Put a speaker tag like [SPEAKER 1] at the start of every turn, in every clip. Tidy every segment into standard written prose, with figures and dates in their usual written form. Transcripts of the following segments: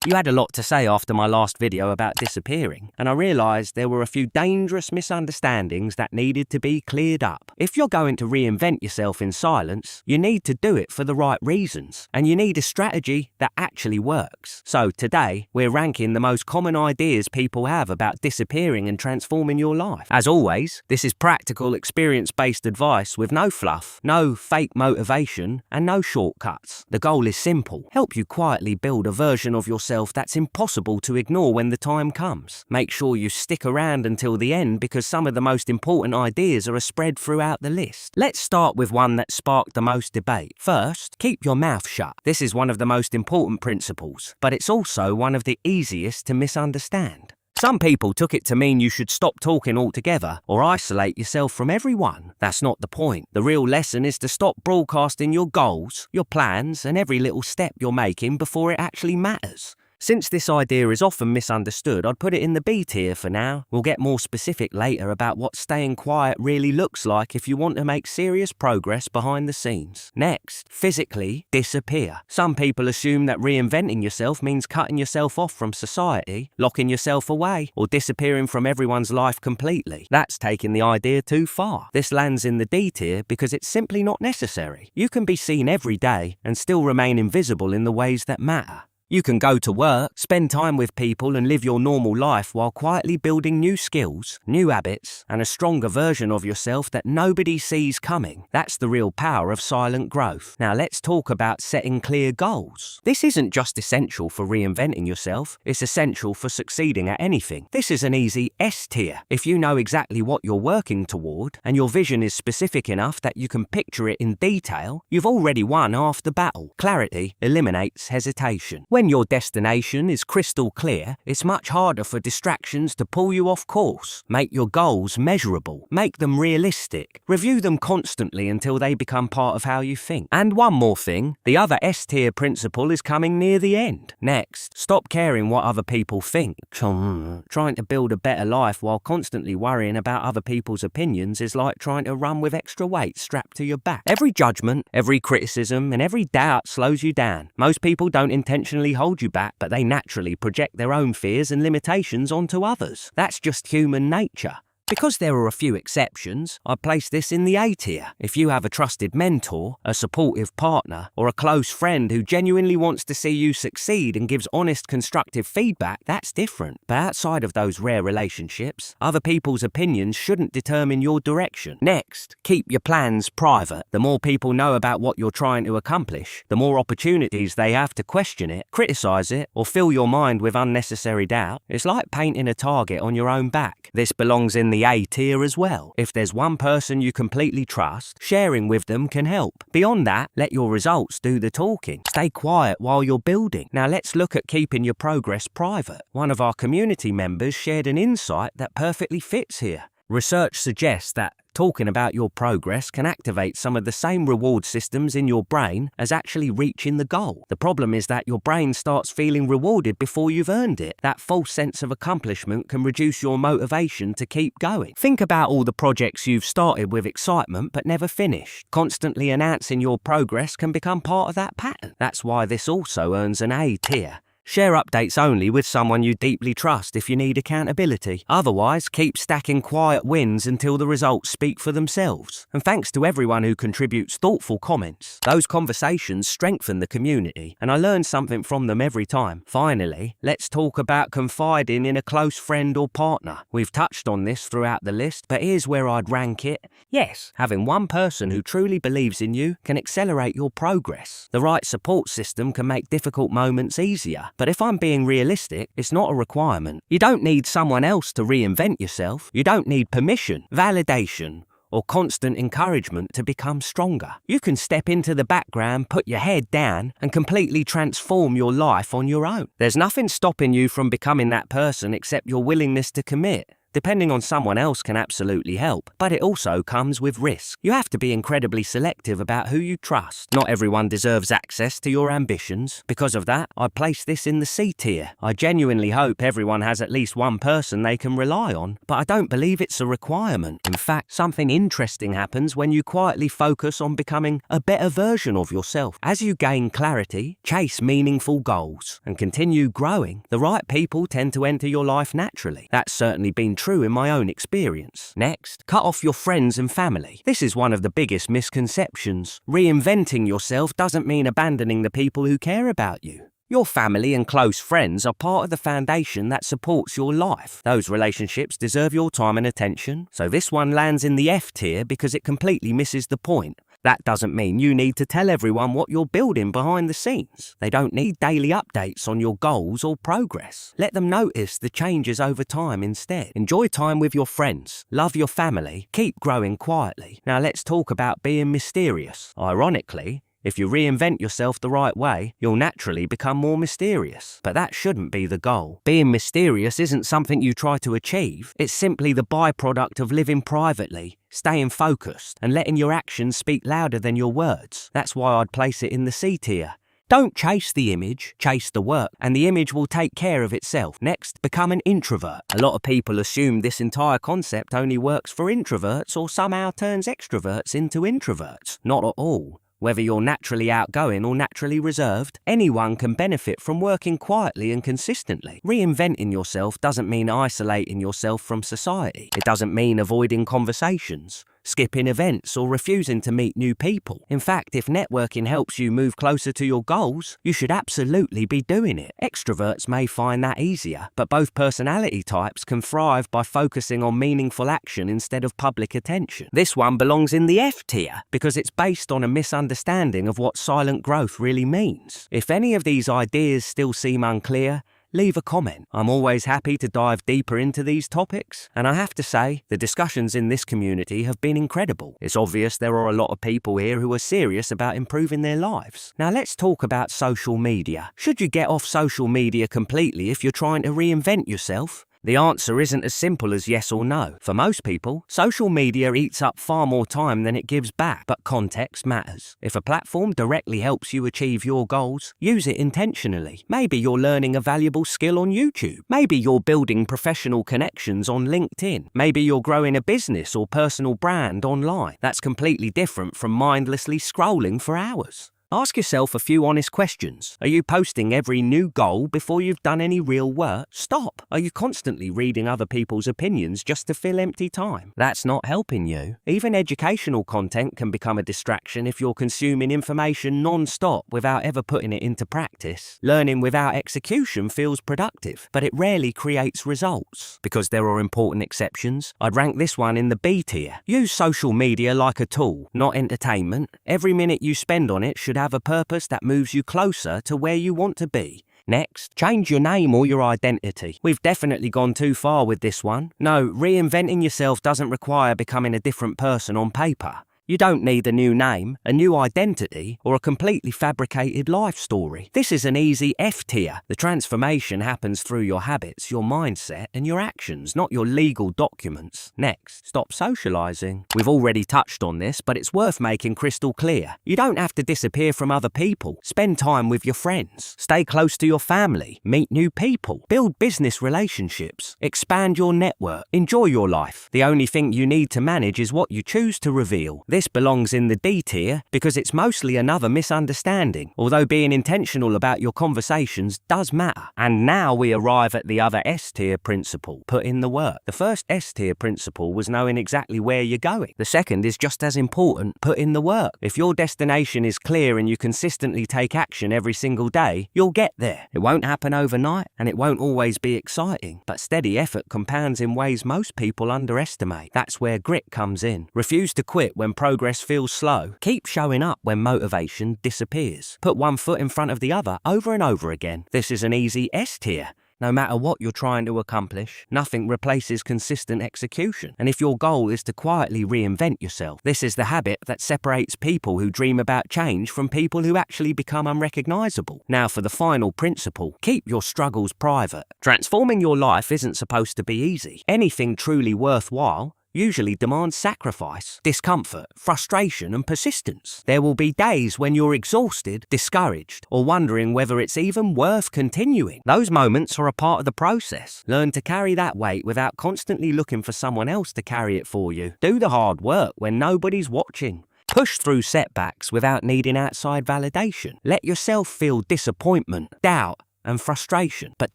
[SPEAKER 1] You had a lot to say after my last video about disappearing, and I realised there were a few dangerous misunderstandings that needed to be cleared up. If you're going to reinvent yourself in silence, you need to do it for the right reasons, and you need a strategy that actually works. So today, we're ranking the most common ideas people have about disappearing and transforming your life. As always, this is practical, experience-based advice with no fluff, no fake motivation, and no shortcuts. The goal is simple: help you quietly build a version of yourself that's impossible to ignore when the time comes. Make sure you stick around until the end because some of the most important ideas are spread throughout the list. Let's start with one that sparked the most debate. First, keep your mouth shut. This is one of the most important principles, but it's also one of the easiest to misunderstand. Some people took it to mean you should stop talking altogether or isolate yourself from everyone. That's not the point. The real lesson is to stop broadcasting your goals, your plans, and every little step you're making before it actually matters. Since this idea is often misunderstood, I'd put it in the B tier for now. We'll get more specific later about what staying quiet really looks like if you want to make serious progress behind the scenes. Next, physically disappear. Some people assume that reinventing yourself means cutting yourself off from society, locking yourself away, or disappearing from everyone's life completely. That's taking the idea too far. This lands in the D tier because it's simply not necessary. You can be seen every day and still remain invisible in the ways that matter. You can go to work, spend time with people and live your normal life while quietly building new skills, new habits, and a stronger version of yourself that nobody sees coming. That's the real power of silent growth. Now let's talk about setting clear goals. This isn't just essential for reinventing yourself, it's essential for succeeding at anything. This is an easy S tier. If you know exactly what you're working toward and your vision is specific enough that you can picture it in detail, you've already won half the battle. Clarity eliminates hesitation. When your destination is crystal clear, it's much harder for distractions to pull you off course. Make your goals measurable. Make them realistic. Review them constantly until they become part of how you think. And one more thing, the other S-tier principle is coming near the end. Next, stop caring what other people think. Trying to build a better life while constantly worrying about other people's opinions is like trying to run with extra weight strapped to your back. Every judgment, every criticism, and every doubt slows you down. Most people don't intentionally hold you back, but they naturally project their own fears and limitations onto others. That's just human nature. Because there are a few exceptions, I place this in the A tier. If you have a trusted mentor, a supportive partner, or a close friend who genuinely wants to see you succeed and gives honest, constructive feedback, that's different. But outside of those rare relationships, other people's opinions shouldn't determine your direction. Next, keep your plans private. The more people know about what you're trying to accomplish, the more opportunities they have to question it, criticize it, or fill your mind with unnecessary doubt. It's like painting a target on your own back. This belongs in the A tier as well. If there's one person you completely trust, sharing with them can help. Beyond that, let your results do the talking. Stay quiet while you're building. Now let's look at keeping your progress private. One of our community members shared an insight that perfectly fits here. Research suggests that talking about your progress can activate some of the same reward systems in your brain as actually reaching the goal. The problem is that your brain starts feeling rewarded before you've earned it. That false sense of accomplishment can reduce your motivation to keep going. Think about all the projects you've started with excitement but never finished. Constantly announcing your progress can become part of that pattern. That's why this also earns an A tier. Share updates only with someone you deeply trust if you need accountability. Otherwise, keep stacking quiet wins until the results speak for themselves. And thanks to everyone who contributes thoughtful comments. Those conversations strengthen the community, and I learn something from them every time. Finally, let's talk about confiding in a close friend or partner. We've touched on this throughout the list, but here's where I'd rank it. Yes, having one person who truly believes in you can accelerate your progress. The right support system can make difficult moments easier. But if I'm being realistic, it's not a requirement. You don't need someone else to reinvent yourself. You don't need permission, validation, or constant encouragement to become stronger. You can step into the background, put your head down, and completely transform your life on your own. There's nothing stopping you from becoming that person except your willingness to commit. depending on someone else can absolutely help, but it also comes with risk. You have to be incredibly selective about who you trust. Not everyone deserves access to your ambitions. Because of that, I place this in the C tier. I genuinely hope everyone has at least one person they can rely on, but I don't believe it's a requirement. In fact, something interesting happens when you quietly focus on becoming a better version of yourself. As you gain clarity, chase meaningful goals, and continue growing, the right people tend to enter your life naturally. That's certainly been true in my own experience. Next, cut off your friends and family. This is one of the biggest misconceptions. Reinventing yourself doesn't mean abandoning the people who care about you. Your family and close friends are part of the foundation that supports your life. Those relationships deserve your time and attention, so this one lands in the F tier because it completely misses the point. That doesn't mean you need to tell everyone what you're building behind the scenes. They don't need daily updates on your goals or progress. Let them notice the changes over time instead. Enjoy time with your friends, love your family, keep growing quietly. Now let's talk about being mysterious. Ironically, if you reinvent yourself the right way, you'll naturally become more mysterious. But that shouldn't be the goal. Being mysterious isn't something you try to achieve. It's simply the byproduct of living privately, staying focused, and letting your actions speak louder than your words. That's why I'd place it in the C tier. Don't chase the image, chase the work, and the image will take care of itself. Next, become an introvert. A lot of people assume this entire concept only works for introverts or somehow turns extroverts into introverts. Not at all. Whether you're naturally outgoing or naturally reserved, anyone can benefit from working quietly and consistently. Reinventing yourself doesn't mean isolating yourself from society. It doesn't mean avoiding conversations, skipping events, or refusing to meet new people. In fact, if networking helps you move closer to your goals, you should absolutely be doing it. Extroverts may find that easier, but both personality types can thrive by focusing on meaningful action instead of public attention. This one belongs in the F tier because it's based on a misunderstanding of what silent growth really means. If any of these ideas still seem unclear, leave a comment. I'm always happy to dive deeper into these topics, and I have to say, the discussions in this community have been incredible. It's obvious there are a lot of people here who are serious about improving their lives. Now let's talk about social media. Should you get off social media completely if you're trying to reinvent yourself? The answer isn't as simple as yes or no. For most people, social media eats up far more time than it gives back, but context matters. If a platform directly helps you achieve your goals, use it intentionally. Maybe you're learning a valuable skill on YouTube. Maybe you're building professional connections on LinkedIn. Maybe you're growing a business or personal brand online. That's completely different from mindlessly scrolling for hours. Ask yourself a few honest questions. Are you posting every new goal before you've done any real work? Stop. Are you constantly reading other people's opinions just to fill empty time? That's not helping you. Even educational content can become a distraction if you're consuming information non-stop without ever putting it into practice. Learning without execution feels productive, but it rarely creates results. Because there are important exceptions, I'd rank this one in the B tier. Use social media like a tool, not entertainment. Every minute you spend on it should have a purpose that moves you closer to where you want to be. Next, change your name or your identity. We've definitely gone too far with this one. No, reinventing yourself doesn't require becoming a different person on paper. You don't need a new name, a new identity, or a completely fabricated life story. This is an easy F tier. The transformation happens through your habits, your mindset, and your actions, not your legal documents. Next, stop socializing. We've already touched on this, but it's worth making crystal clear. You don't have to disappear from other people. Spend time with your friends. Stay close to your family. Meet new people. Build business relationships. Expand your network. Enjoy your life. The only thing you need to manage is what you choose to reveal. This belongs in the D tier because it's mostly another misunderstanding, although being intentional about your conversations does matter. And now we arrive at the other S tier principle, put in the work. The first S tier principle was knowing exactly where you're going. The second is just as important, put in the work. If your destination is clear and you consistently take action every single day, you'll get there. It won't happen overnight and it won't always be exciting, but steady effort compounds in ways most people underestimate. That's where grit comes in. Refuse to quit when progress feels slow. Keep showing up when motivation disappears. Put one foot in front of the other over and over again. This is an easy S tier. No matter what you're trying to accomplish, nothing replaces consistent execution. And if your goal is to quietly reinvent yourself, this is the habit that separates people who dream about change from people who actually become unrecognizable. Now for the final principle, keep your struggles private. Transforming your life isn't supposed to be easy. Anything truly worthwhile usually demands sacrifice, discomfort, frustration, and persistence. There will be days when you're exhausted, discouraged, or wondering whether it's even worth continuing. Those moments are a part of the process. Learn to carry that weight without constantly looking for someone else to carry it for you. Do the hard work when nobody's watching. Push through setbacks without needing outside validation. Let yourself feel disappointment, doubt, and frustration, but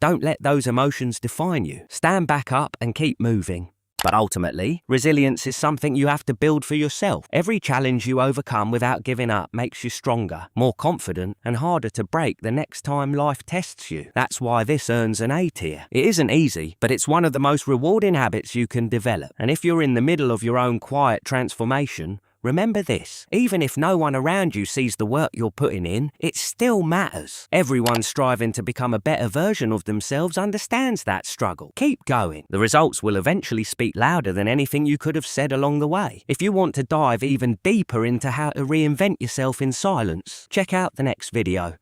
[SPEAKER 1] don't let those emotions define you. Stand back up and keep moving. But ultimately, resilience is something you have to build for yourself. Every challenge you overcome without giving up makes you stronger, more confident, and harder to break the next time life tests you. That's why this earns an A tier. It isn't easy, but it's one of the most rewarding habits you can develop. And if you're in the middle of your own quiet transformation, remember this: even if no one around you sees the work you're putting in, it still matters. Everyone striving to become a better version of themselves understands that struggle. Keep going. The results will eventually speak louder than anything you could have said along the way. If you want to dive even deeper into how to reinvent yourself in silence, check out the next video.